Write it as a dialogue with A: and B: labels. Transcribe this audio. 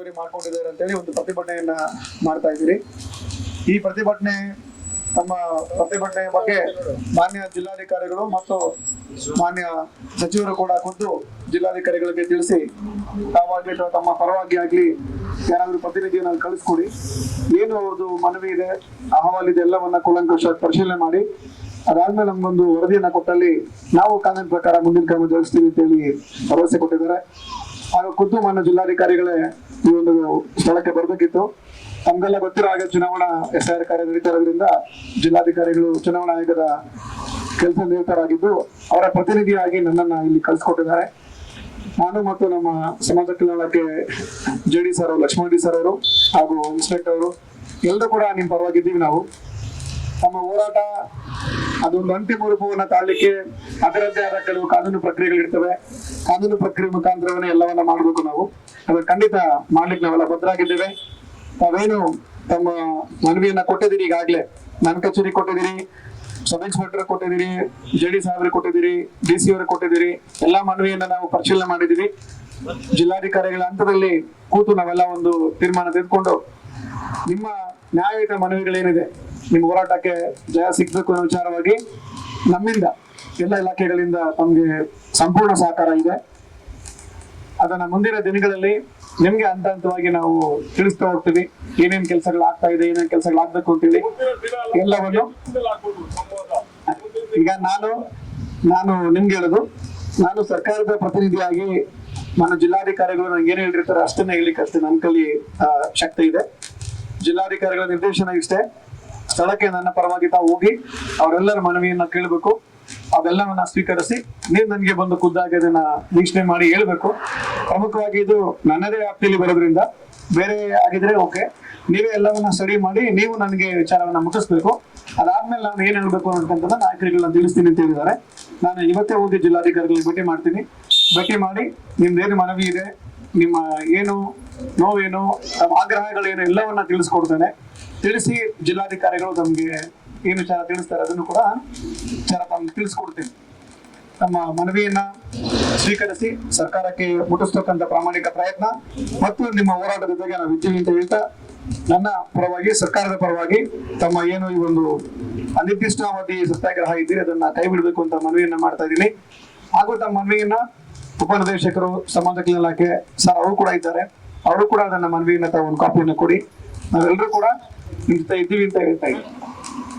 A: ದುರುಪಯೋಗ ಮಾಡ್ಕೊಂಡಿದ್ದಾರೆ ಅಂತೇಳಿ ಒಂದು ಪ್ರತಿಭಟನೆಯನ್ನ ಮಾಡ್ತಾ ಇದ್ದೀರಿ. ಈ ಪ್ರತಿಭಟನೆ ಬಗ್ಗೆ ಮಾನ್ಯ ಜಿಲ್ಲಾಧಿಕಾರಿಗಳು ಮತ್ತು ಮಾನ್ಯ ಸಚಿವರು ಕೂಡ ಖುದ್ದು ಜಿಲ್ಲಾಧಿಕಾರಿಗಳಿಗೆ ತಿಳಿಸಿ ತಾವಾಗಿ ಅಥವಾ ತಮ್ಮ ಪರವಾಗಿ ಆಗ್ಲಿ ಯಾರಾದ್ರೂ ಪ್ರತಿನಿಧಿಯನ್ನು ಕಳಿಸ್ಕೊಡಿ, ಏನು ಅವ್ರದ್ದು ಮನವಿ ಇದೆ, ಅಹವಾಲ್ ಇದೆ, ಎಲ್ಲವನ್ನ ಕೂಲಂಕಷ ಪರಿಶೀಲನೆ ಮಾಡಿ ಅದಾದ್ಮೇಲೆ ನಮ್ಗೊಂದು ವರದಿಯನ್ನ ಕೊಟ್ಟಲ್ಲಿ ನಾವು ಕಾನೂನು ಪ್ರಕಾರ ಮುಂದಿನ ಕ್ರಮ ಜರುಗಿಸ್ತೀವಿ ಅಂತ ಹೇಳಿ ಭರವಸೆ ಕೊಟ್ಟಿದ್ದಾರೆ. ಹಾಗೂ ಖುದ್ದು ಮಾನ್ಯ ಜಿಲ್ಲಾಧಿಕಾರಿಗಳೇ ಈ ಒಂದು ಸ್ಥಳಕ್ಕೆ ಬರ್ಬೇಕಿತ್ತು. ತಮ್ಗೆಲ್ಲ ಗೊತ್ತಿರೋ ಹಾಗೆ ಚುನಾವಣಾ SIR ಕಾರ್ಯ ನಡೀತಾ ಇರೋದ್ರಿಂದ ಜಿಲ್ಲಾಧಿಕಾರಿಗಳು ಚುನಾವಣಾ ಆಯೋಗದ ಕೆಲಸ ನಿರತರಾಗಿದ್ದು ಅವರ ಪ್ರತಿನಿಧಿಯಾಗಿ ನನ್ನನ್ನ ಇಲ್ಲಿ ಕಳ್ಸಿಕೊಟ್ಟಿದ್ದಾರೆ. ನಾನು ಮತ್ತು ನಮ್ಮ ಸಮಾಜ ಕಲ್ಯಾಣಕ್ಕೆ JD sir, Laxman Reddy sir ಅವರು ಹಾಗೂ ಇನ್ಸ್ಪೆಕ್ಟರ್ ಅವರು ಎಲ್ಲರೂ ಕೂಡ ನಿಮ್ ಪರವಾಗಿದ್ದೀವಿ. ನಾವು ನಮ್ಮ ಹೋರಾಟ ಅದೊಂದು ಅಂತಿಮ ರೂಪವನ್ನ ತಾಳಲಿಕ್ಕೆ ಅದರದ್ದೇ ಆದ ಕೆಲವು ಕಾನೂನು ಪ್ರಕ್ರಿಯೆಗಳಿರ್ತವೆ. ಕಾನೂನು ಪ್ರಕ್ರಿಯೆ ಮುಖಾಂತರವನ್ನೇ ಎಲ್ಲವನ್ನ ಮಾಡಬೇಕು. ನಾವು ಅದನ್ನ ಖಂಡಿತ ಮಾಡ್ಲಿಕ್ಕೆ ನಾವೆಲ್ಲ ಬದ್ಧರಾಗಿದ್ದೇವೆ. ತಾವೇನು ತಮ್ಮ ಮನವಿಯನ್ನ ಕೊಟ್ಟಿದ್ದೀರಿ, ಈಗಾಗ್ಲೇ ನನ್ನ ಕಚೇರಿ ಕೊಟ್ಟಿದ್ದೀರಿ, ಸಬ್ ಇನ್ಸ್ಪೆಕ್ಟರ್ ಕೊಟ್ಟಿದ್ದೀರಿ, JD ಸಾಹೇಬ್ರಿಗೆ ಕೊಟ್ಟಿದ್ದೀರಿ, DC ಅವ್ರಿಗೆ ಕೊಟ್ಟಿದ್ದೀರಿ. ಎಲ್ಲಾ ಮನವಿಯನ್ನ ನಾವು ಪರಿಶೀಲನೆ ಮಾಡಿದೀವಿ. ಜಿಲ್ಲಾಧಿಕಾರಿಗಳ ಹಂತದಲ್ಲಿ ಕೂತು ನಾವೆಲ್ಲ ಒಂದು ತೀರ್ಮಾನ ತೆಗೆದುಕೊಂಡು ನಿಮ್ಮ ನ್ಯಾಯಯುತ ಮನವಿಗಳೇನಿದೆ, ನಿಮ್ಮ ಹೋರಾಟಕ್ಕೆ ಜಯ ಸಿಗ್ಬೇಕು ಅನ್ನೋ ವಿಚಾರವಾಗಿ ನಮ್ಮಿಂದ ಎಲ್ಲ ಇಲಾಖೆಗಳಿಂದ ತಮ್ಗೆ ಸಂಪೂರ್ಣ ಸಹಕಾರ ಇದೆ. ಅದನ್ನ ಮುಂದಿನ ದಿನಗಳಲ್ಲಿ ನಿಮ್ಗೆ ಹಂತ ಹಂತವಾಗಿ ನಾವು ತಿಳಿಸ್ತಾ ಹೋಗ್ತೀವಿ. ಏನೇನ್ ಕೆಲಸಗಳು ಆಗ್ತಾ ಇದೆ, ಏನೇನ್ ಕೆಲಸಗಳು ಆಗ್ಬೇಕು ಅಂತೇಳಿ ಎಲ್ಲವನ್ನು. ಈಗ ನಾನು ನಿಮ್ಗೆ ಹೇಳುದು, ನಾನು ಸರ್ಕಾರದ ಪ್ರತಿನಿಧಿಯಾಗಿ ನನ್ನ ಜಿಲ್ಲಾಧಿಕಾರಿಗಳು ನಂಗೆ ಏನ್ ಹೇಳಿರ್ತಾರೆ ಅಷ್ಟನ್ನೇ ಹೇಳಿಕ್ಕೆ ಅಷ್ಟೇ ನನ್ನ ಕೈಲಿ ಶಕ್ತಿ ಇದೆ. ಜಿಲ್ಲಾಧಿಕಾರಿಗಳ ನಿರ್ದೇಶನ ಇಷ್ಟೇ, ಸ್ಥಳಕ್ಕೆ ನನ್ನ ಪರವಾಗಿ ತಾವು ಹೋಗಿ ಅವರೆಲ್ಲರ ಮನವಿಯನ್ನ ಕೇಳಬೇಕು, ಅವೆಲ್ಲವನ್ನ ಸ್ವೀಕರಿಸಿ ನೀವು ನನಗೆ ಬಂದು ಖುದ್ದಾಗಿ ಅದನ್ನ ವೀಕ್ಷಣೆ ಮಾಡಿ ಹೇಳ್ಬೇಕು. ಪ್ರಮುಖವಾಗಿ ಇದು ನನ್ನದೇ ವ್ಯಾಪ್ತಿಯಲ್ಲಿ ಬರೋದ್ರಿಂದ ಬೇರೆ ಆಗಿದ್ರೆ ಓಕೆ, ನೀವೇ ಎಲ್ಲವನ್ನ ಸ್ಟಡಿ ಮಾಡಿ ನೀವು ನನಗೆ ವಿಚಾರವನ್ನ ಮುಟ್ಟಿಸ್ಬೇಕು. ಅದಾದ್ಮೇಲೆ ನಾನು ಏನ್ ಹೇಳ್ಬೇಕು ಅನ್ನೋದಕ್ಕಂತ ನಾಯಕರುಗಳನ್ನ ತಿಳಿಸ್ತೀನಿ ಅಂತ ಹೇಳಿದ್ದಾರೆ. ನಾನು ಇವತ್ತೇ ಹೋಗಿ ಜಿಲ್ಲಾಧಿಕಾರಿಗಳಿಗೆ ಭೇಟಿ ಮಾಡ್ತೀನಿ. ಭೇಟಿ ಮಾಡಿ ನಿಮ್ದೇನು ಮನವಿ ಇದೆ, ನಿಮ್ಮ ಏನು ನೋವೇನು, ನಮ್ಮ ಆಗ್ರಹಗಳೇನು ಎಲ್ಲವನ್ನ ತಿಳಿಸ್ಕೊಡ್ತೇನೆ. ತಿಳಿಸಿ ಜಿಲ್ಲಾಧಿಕಾರಿಗಳು ನಮ್ಗೆ ಏನು ವಿಚಾರ ತಿಳಿಸ್ತಾರೆ ಅದನ್ನು ಕೂಡ ವಿಚಾರ ತಮ್ಗೆ ತಿಳಿಸ್ಕೊಡ್ತೀನಿ. ನಮ್ಮ ಮನವಿಯನ್ನ ಸ್ವೀಕರಿಸಿ ಸರ್ಕಾರಕ್ಕೆ ಮುಟ್ಟಿಸ್ತಕ್ಕಂಥ ಪ್ರಾಮಾಣಿಕ ಪ್ರಯತ್ನ ಮತ್ತು ನಿಮ್ಮ ಹೋರಾಟದ ಜೊತೆಗೆ ನಾವು ಇದ್ದೀವಿ ಅಂತ ಹೇಳ್ತಾ ನನ್ನ ಪರವಾಗಿ, ಸರ್ಕಾರದ ಪರವಾಗಿ ತಮ್ಮ ಏನು ಈ ಒಂದು ಅನಿರ್ದಿಷ್ಟಾವಧಿ ಸತ್ಯಾಗ್ರಹ ಇದ್ದೀರಿ ಅದನ್ನ ಕೈ ಬಿಡಬೇಕು ಅಂತ ಮನವಿಯನ್ನ ಮಾಡ್ತಾ ಇದ್ದೀನಿ. ಹಾಗೂ ತಮ್ಮ ಮನವಿಯನ್ನ ಉಪನಿರ್ದೇಶಕರು, ಸಮಾಜ ಕಲ್ಯಾಣ ಇಲಾಖೆ ಸರ್ ಅವರು ಕೂಡ ಇದ್ದಾರೆ, ಅವರು ಕೂಡ ಅದನ್ನ ಮನವಿಯನ್ನ ತಾವು ಒಂದು ಕಾಪಿಯನ್ನು ಕೊಡಿ. ನಾವೆಲ್ಲರೂ ಕೂಡ ನಿಮ್ ಜೊತೆ ಇದ್ದೀವಿ ಅಂತ ಹೇಳ್ತಾ ಇದ್ದೀವಿ.